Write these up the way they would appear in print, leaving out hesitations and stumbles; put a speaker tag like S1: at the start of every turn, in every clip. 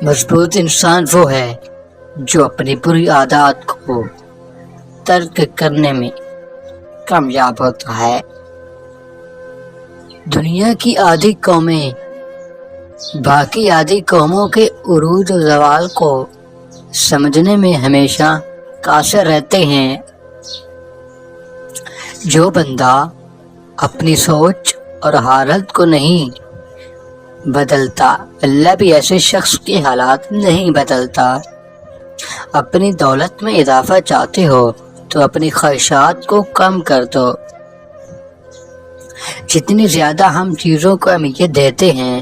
S1: مضبوط انسان وہ ہے جو اپنی بری عادات کو ترک کرنے میں کامیاب ہوتا ہے۔ دنیا کی آدھی قومیں باقی آدھی قوموں کے عروج و زوال کو سمجھنے میں ہمیشہ قاصر رہتے ہیں۔ جو بندہ اپنی سوچ اور حالت کو نہیں بدلتا، اللہ بھی ایسے شخص کے حالات نہیں بدلتا۔ اپنی دولت میں اضافہ چاہتے ہو تو اپنی خواہشات کو کم کر دو۔ جتنی زیادہ ہم چیزوں کو اہمیت دیتے ہیں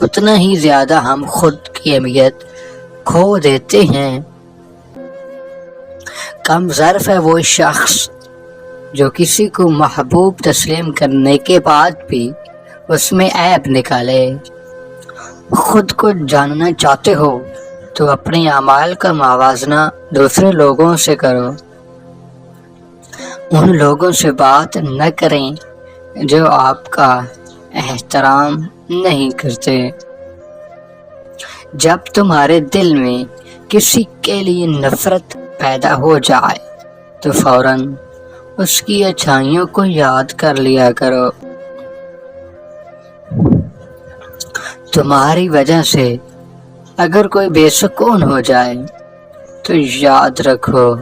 S1: اتنا ہی زیادہ ہم خود کی اہمیت کھو دیتے ہیں۔ کم ظرف ہے وہ شخص جو کسی کو محبوب تسلیم کرنے کے بعد بھی اس میں عیب نکالے۔ خود کو جاننا چاہتے ہو تو اپنے اعمال کا موازنہ دوسرے لوگوں سے کرو۔ ان لوگوں سے بات نہ کریں جو آپ کا احترام نہیں کرتے۔ جب تمہارے دل میں کسی کے لیے نفرت پیدا ہو جائے تو فوراً اس کی اچھائیوں کو یاد کر لیا کرو۔ تمہاری وجہ سے اگر کوئی بے سکون ہو جائے تو یاد رکھو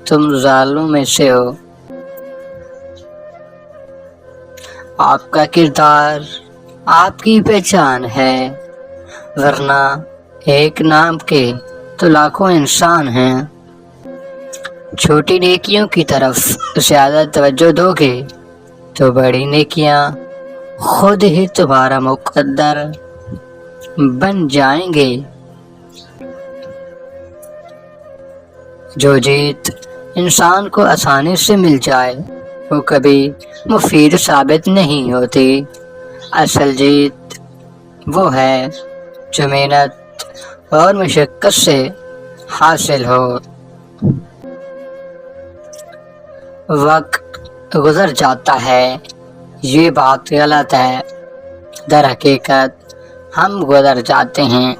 S1: تم ظالموں میں سے ہو۔ آپ کا کردار آپ کی پہچان ہے، ورنہ ایک نام کے تو لاکھوں انسان ہیں۔ چھوٹی نیکیوں کی طرف زیادہ توجہ دو گے تو بڑی نیکیاں خود ہی تمہارا مقدر بن جائیں گے۔ جو جیت انسان کو آسانی سے مل جائے وہ کبھی مفید ثابت نہیں ہوتی۔ اصل جیت وہ ہے جو محنت اور مشقت سے حاصل ہو۔ وقت گزر جاتا ہے، یہ بات غلط ہے۔ در حقیقت ہم گزر جاتے ہیں۔